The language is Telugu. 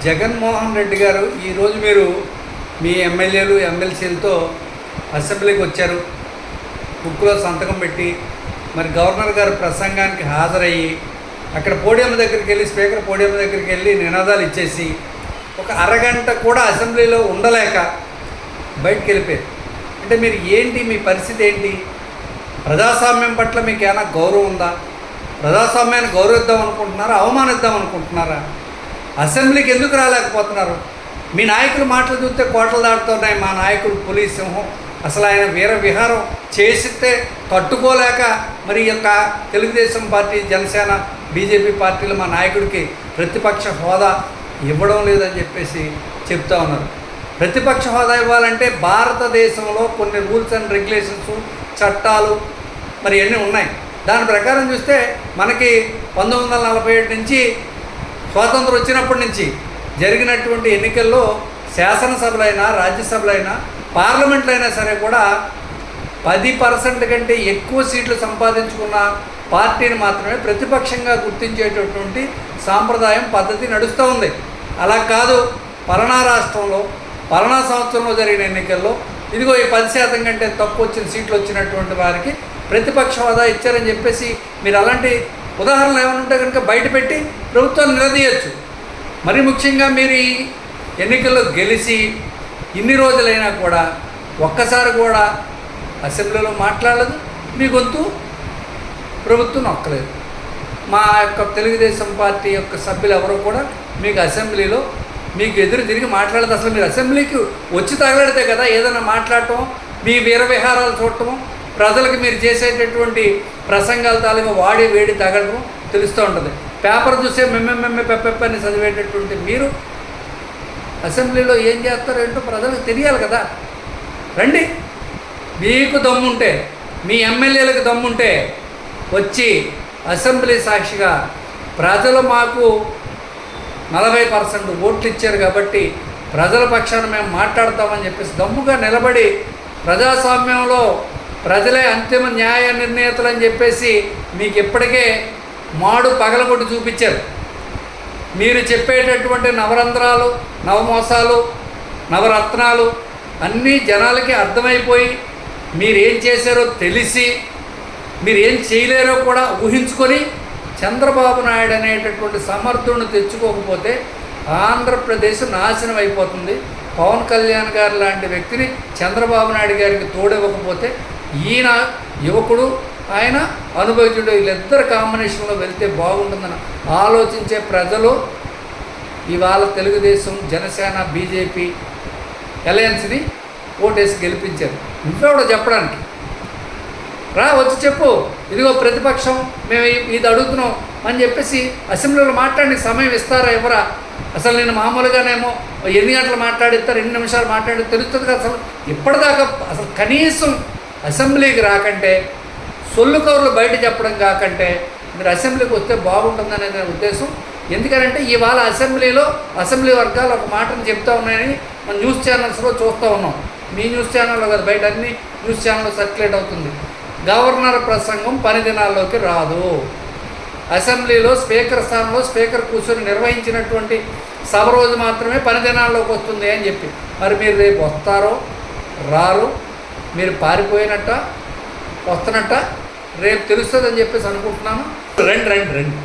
జగన్మోహన్ రెడ్డి గారు ఈరోజు మీరు మీ ఎమ్మెల్యేలు ఎమ్మెల్సీలతో అసెంబ్లీకి వచ్చారు. బుక్లో సంతకం పెట్టి మరి గవర్నర్ గారు ప్రసంగానికి హాజరయ్యి అక్కడ పోడియం దగ్గరికి వెళ్ళి స్పీకర్ పోడియం దగ్గరికి వెళ్ళి నినాదాలు ఇచ్చేసి ఒక అరగంట కూడా అసెంబ్లీలో ఉండలేక బయటికి వెళ్ళిపోయారు. అంటే మీరు ఏంటి, మీ పరిస్థితి ఏంటి? ప్రజాస్వామ్యం పట్ల మీకు ఏమైనా గౌరవం ఉందా? ప్రజాస్వామ్యాన్ని గౌరవిద్దాం అనుకుంటున్నారా, అవమానిద్దాం అనుకుంటున్నారా? అసెంబ్లీకి ఎందుకు రాలేకపోతున్నారు? మీ నాయకులు మాటలు చూస్తే కోటలు దాటుతున్నాయి. మా నాయకుడు పులి సింహం, అసలు ఆయన వీర విహారం చేసితే తట్టుకోలేక మరి యొక్క తెలుగుదేశం పార్టీ, జనసేన, బీజేపీ పార్టీలు మా నాయకుడికి ప్రతిపక్ష హోదా ఇవ్వడం లేదని చెప్పేసి చెప్తా ఉన్నారు. ప్రతిపక్ష హోదా ఇవ్వాలంటే భారతదేశంలో కొన్ని రూల్స్ అండ్ రెగ్యులేషన్స్, చట్టాలు మరి అన్నీ ఉన్నాయి. దాని ప్రకారం చూస్తే మనకి 1947 నుంచి స్వాతంత్రం వచ్చినప్పటి నుంచి జరిగినటువంటి ఎన్నికల్లో శాసనసభలైనా, రాజ్యసభలైనా, పార్లమెంట్లు అయినా సరే కూడా 10% కంటే ఎక్కువ సీట్లు సంపాదించుకున్న పార్టీని మాత్రమే ప్రతిపక్షంగా గుర్తించేటటువంటి సాంప్రదాయం, పద్ధతి నడుస్తూ ఉంది. అలా కాదు, పలానా రాష్ట్రంలో పలానా సంవత్సరంలో జరిగిన ఎన్నికల్లో ఇదిగో ఈ 10% కంటే తక్కువ వచ్చిన సీట్లు వచ్చినటువంటి వారికి ప్రతిపక్ష హోదా ఇచ్చారని చెప్పేసి మీరు అలాంటి ఉదాహరణలు ఏమైనా ఉంటే కనుక బయటపెట్టి ప్రభుత్వాన్ని నిలదీయచ్చు. మరి ముఖ్యంగా మీరు ఈ ఎన్నికల్లో గెలిచి ఇన్ని రోజులైనా కూడా ఒక్కసారి కూడా అసెంబ్లీలో మాట్లాడలేదు. మీ గొంతు ప్రభుత్వం నొక్కలేదు. మా యొక్క తెలుగుదేశం పార్టీ యొక్క సభ్యులు ఎవరో కూడా మీకు అసెంబ్లీలో మీకు ఎదురు తిరిగి మాట్లాడదు. అసలు మీరు అసెంబ్లీకి వచ్చి తగలడితే కదా ఏదైనా మాట్లాడటం, మీ వీర విహారాలు చూడటం, ప్రజలకు మీరు చేసేటటువంటి ప్రసంగాల తాలూకా వాడి వేడి తగలడం తెలుస్తూ ఉంటుంది. పేపర్ చూసే మెమ్మె పెప్పని చదివేటటువంటి మీరు అసెంబ్లీలో ఏం చేస్తారో ఏంటో ప్రజలకు తెలియాలి కదా. రండి, మీకు దమ్ముంటే, మీ ఎమ్మెల్యేలకు దమ్ముంటే వచ్చి అసెంబ్లీ సాక్షిగా ప్రజలు మాకు 40% ఓట్లు ఇచ్చారు కాబట్టి ప్రజల పక్షాన మేము మాట్లాడతామని చెప్పేసి దమ్ముగా నిలబడి ప్రజాస్వామ్యంలో ప్రజలే అంతిమ న్యాయ నిర్ణేతలు అని చెప్పేసి మీకు ఇప్పటికే మాడు పగలగొట్టి చూపించారు. మీరు చెప్పేటటువంటి నవరంధ్రాలు, నవమోసాలు, నవరత్నాలు అన్నీ జనాలకి అర్థమైపోయి మీరేం చేశారో తెలిసి మీరేం చేయలేరో కూడా ఊహించుకొని చంద్రబాబు నాయుడు అనేటటువంటి సమర్థుడిని తెచ్చుకోకపోతే ఆంధ్రప్రదేశ్ నాశనం అయిపోతుంది. పవన్ కళ్యాణ్ గారు లాంటి వ్యక్తిని చంద్రబాబు నాయుడు గారికి తోడివ్వకపోతే ఈయన యువకుడు, ఆయన అనుభవజ్ఞుడు, వీళ్ళిద్దరు కాంబినేషన్లో వెళ్తే బాగుంటుందని ఆలోచించే ప్రజలు ఇవాళ తెలుగుదేశం, జనసేన, బీజేపీ అలయన్స్ని ఓటేసి గెలిపించారు. ఇంట్లో చెప్పడానికి రా, వచ్చి చెప్పు, ఇదిగో ప్రతిపక్షం మేము ఇది అడుగుతున్నాం అని చెప్పేసి అసెంబ్లీలో మాట్లాడడానికి సమయం ఇస్తారా, ఎవరా? అసలు నేను మామూలుగానేమో ఎన్ని గంటలు మాట్లాడిస్తారు, ఎన్ని నిమిషాలు మాట్లాడి తెలుస్తుంది కదా. అసలు ఇప్పటిదాకా అసలు కనీసం అసెంబ్లీకి రాకంటే, సొల్లు కవర్లు బయట చెప్పడం కాకంటే మీరు అసెంబ్లీకి వస్తే బాగుంటుందనే ఉద్దేశం. ఎందుకంటే ఇవాళ అసెంబ్లీలో అసెంబ్లీ వర్గాలు ఒక మాటను చెప్తా ఉన్నాయని మన న్యూస్ ఛానల్స్లో చూస్తూ ఉన్నాం. మీ న్యూస్ ఛానల్లో కదా, బయట అన్ని న్యూస్ ఛానల్లో సర్క్యులేట్ అవుతుంది. గవర్నర్ ప్రసంగం 10 దినాల్లోకి రాదు. అసెంబ్లీలో స్పీకర్ స్థానంలో స్పీకర్ కూర్చొని నిర్వహించినటువంటి సభ రోజు మాత్రమే 10 దినాల్లోకి వస్తుంది అని చెప్పి, మరి మీరు రేపు వస్తారో రారు, మీరు పారిపోయినట్ట వస్తున్నట్ట రేపు తెలుస్తుందని చెప్పేసి అనుకుంటున్నాను. రండి రండి రండి.